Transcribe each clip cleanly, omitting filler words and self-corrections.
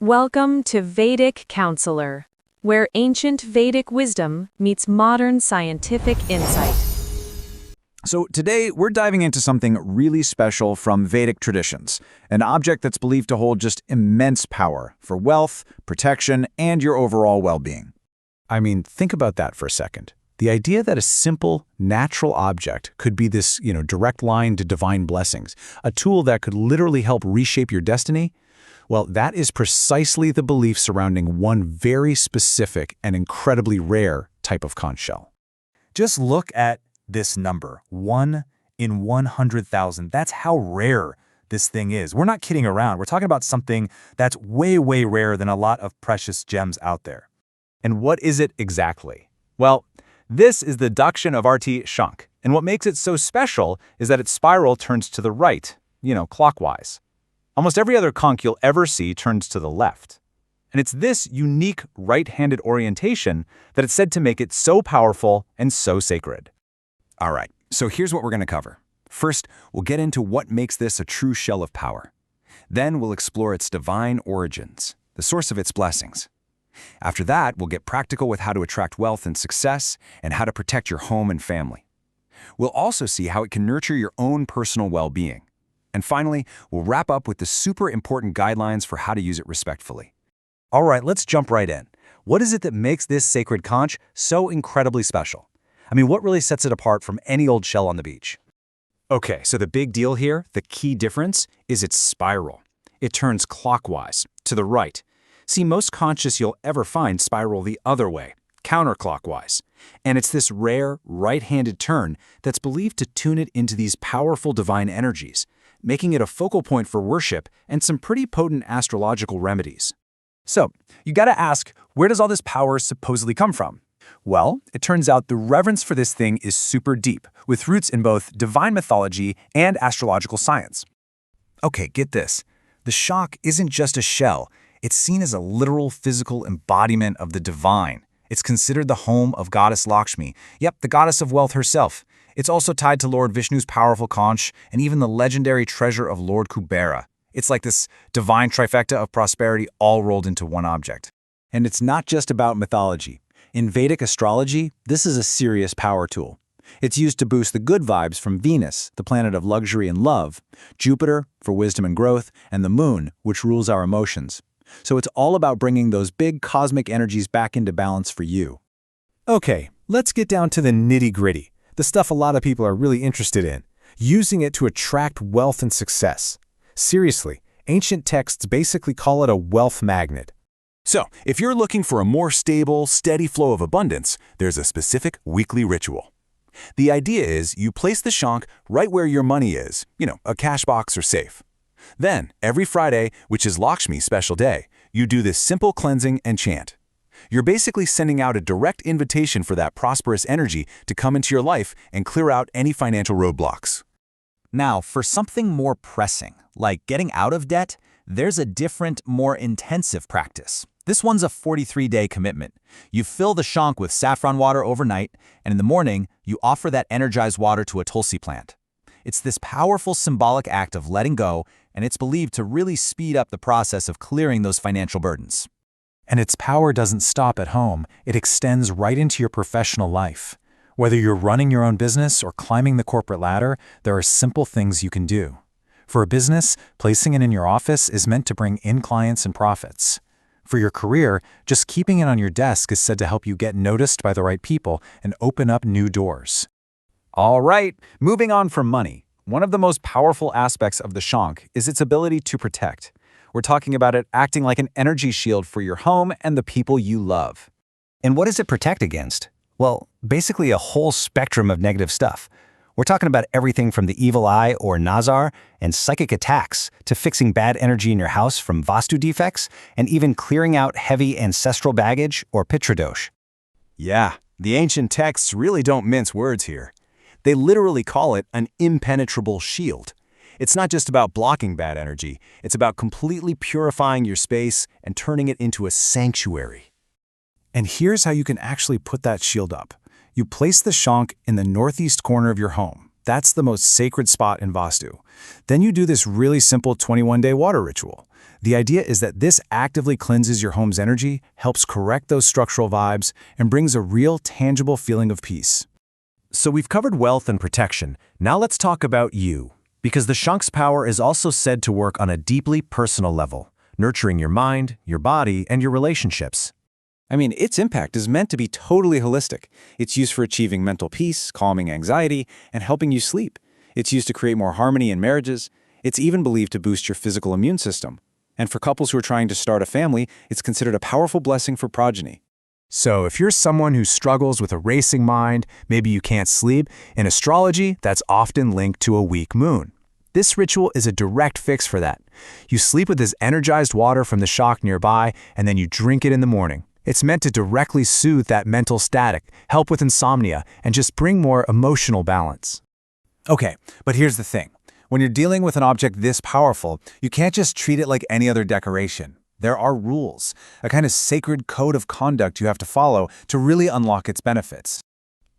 Welcome to Vedic Counselor, where ancient Vedic wisdom meets modern scientific insight. So today, we're diving into something really special from Vedic traditions, an object that's believed to hold just immense power for wealth, protection, and your overall well-being. I mean, think about that for a second. The idea that a simple, natural object could be this, direct line to divine blessings, a tool that could literally help reshape your destiny, well, that is precisely the belief surrounding one very specific and incredibly rare type of conch shell. Just look at this number, 1 in 100,000. That's how rare this thing is. We're not kidding around. We're talking about something that's way, way rarer than a lot of precious gems out there. And what is it exactly? Well, this is the Dakshinavarti Shankha, and what makes it so special is that its spiral turns to the right, clockwise. Almost every other conch you'll ever see turns to the left. And it's this unique right-handed orientation that is said to make it so powerful and so sacred. All right, so here's what we're going to cover. First, we'll get into what makes this a true shell of power. Then we'll explore its divine origins, the source of its blessings. After that, we'll get practical with how to attract wealth and success and how to protect your home and family. We'll also see how it can nurture your own personal well-being. And finally, we'll wrap up with the super important guidelines for how to use it respectfully. All right, let's jump right in. What is it that makes this sacred conch so incredibly special? I mean, what really sets it apart from any old shell on the beach? Okay, so the big deal here, the key difference, is its spiral. It turns clockwise, to the right. See, most conches you'll ever find spiral the other way, counterclockwise. And it's this rare, right-handed turn that's believed to tune it into these powerful divine energies, making it a focal point for worship and some pretty potent astrological remedies. So, you gotta ask, where does all this power supposedly come from? Well, it turns out the reverence for this thing is super deep, with roots in both divine mythology and astrological science. Okay, get this. The Shankha isn't just a shell. It's seen as a literal physical embodiment of the divine. It's considered the home of goddess Lakshmi. Yep, the goddess of wealth herself. It's also tied to Lord Vishnu's powerful conch and even the legendary treasure of Lord Kubera. It's like this divine trifecta of prosperity all rolled into one object. And it's not just about mythology. In Vedic astrology, this is a serious power tool. It's used to boost the good vibes from Venus, the planet of luxury and love, Jupiter for wisdom and growth, and the moon, which rules our emotions. So it's all about bringing those big cosmic energies back into balance for you. Okay, let's get down to the nitty-gritty, the stuff a lot of people are really interested in, using it to attract wealth and success. Seriously, ancient texts basically call it a wealth magnet. So, if you're looking for a more stable, steady flow of abundance, there's a specific weekly ritual. The idea is you place the Shankha right where your money is, a cash box or safe. Then, every Friday, which is Lakshmi's special day, you do this simple cleansing and chant. You're basically sending out a direct invitation for that prosperous energy to come into your life and clear out any financial roadblocks. Now, for something more pressing, like getting out of debt, there's a different, more intensive practice. This one's a 43-day commitment. You fill the Shankha with saffron water overnight, and in the morning, you offer that energized water to a tulsi plant. It's this powerful symbolic act of letting go, and it's believed to really speed up the process of clearing those financial burdens. And its power doesn't stop at home. It extends right into your professional life. Whether you're running your own business or climbing the corporate ladder, there are simple things you can do. For a business, placing it in your office is meant to bring in clients and profits. For your career, just keeping it on your desk is said to help you get noticed by the right people and open up new doors. All right, moving on from money. One of the most powerful aspects of the Shankha is its ability to protect. We're talking about it acting like an energy shield for your home and the people you love. And what does it protect against? Well, basically a whole spectrum of negative stuff. We're talking about everything from the evil eye or nazar and psychic attacks to fixing bad energy in your house from vastu defects and even clearing out heavy ancestral baggage or pitradosh. Yeah, the ancient texts really don't mince words here. They literally call it an impenetrable shield. It's not just about blocking bad energy, it's about completely purifying your space and turning it into a sanctuary. And here's how you can actually put that shield up. You place the Shankha in the northeast corner of your home. That's the most sacred spot in Vastu. Then you do this really simple 21-day water ritual. The idea is that this actively cleanses your home's energy, helps correct those structural vibes, and brings a real, tangible feeling of peace. So we've covered wealth and protection. Now let's talk about you. Because the Shankh's power is also said to work on a deeply personal level, nurturing your mind, your body, and your relationships. I mean, its impact is meant to be totally holistic. It's used for achieving mental peace, calming anxiety, and helping you sleep. It's used to create more harmony in marriages. It's even believed to boost your physical immune system. And for couples who are trying to start a family, it's considered a powerful blessing for progeny. So if you're someone who struggles with a racing mind, maybe you can't sleep, in astrology, that's often linked to a weak moon. This ritual is a direct fix for that. You sleep with this energized water from the Shankh nearby, and then you drink it in the morning. It's meant to directly soothe that mental static, help with insomnia, and just bring more emotional balance. Okay, but here's the thing. When you're dealing with an object this powerful, you can't just treat it like any other decoration. There are rules, a kind of sacred code of conduct you have to follow to really unlock its benefits.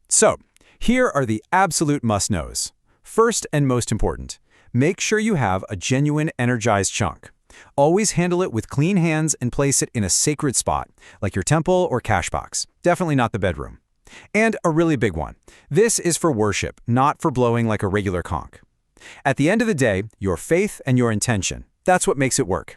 So, here are the absolute must-knows. First and most important, make sure you have a genuine energized Shankh. Always handle it with clean hands and place it in a sacred spot, like your temple or cash box. Definitely not the bedroom. And a really big one. This is for worship, not for blowing like a regular conch. At the end of the day, your faith and your intention, that's what makes it work.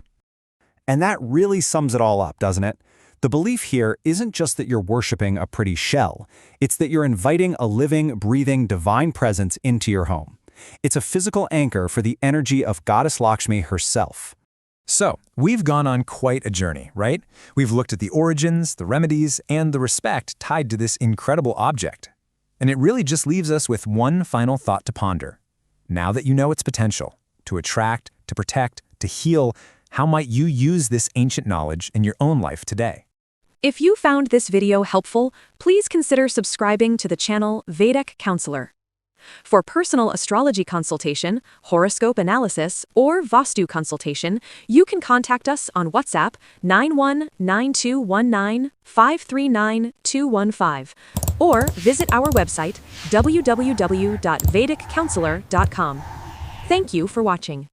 And that really sums it all up, doesn't it? The belief here isn't just that you're worshiping a pretty shell. It's that you're inviting a living, breathing, divine presence into your home. It's a physical anchor for the energy of Goddess Lakshmi herself. So, we've gone on quite a journey, right? We've looked at the origins, the remedies, and the respect tied to this incredible object. And it really just leaves us with one final thought to ponder. Now that you know its potential, to attract, to protect, to heal, how might you use this ancient knowledge in your own life today? If you found this video helpful, please consider subscribing to the channel Vedic Counselor. For personal astrology consultation, horoscope analysis, or Vastu consultation, you can contact us on WhatsApp 919219539215 or visit our website www.vediccounselor.com. Thank you for watching.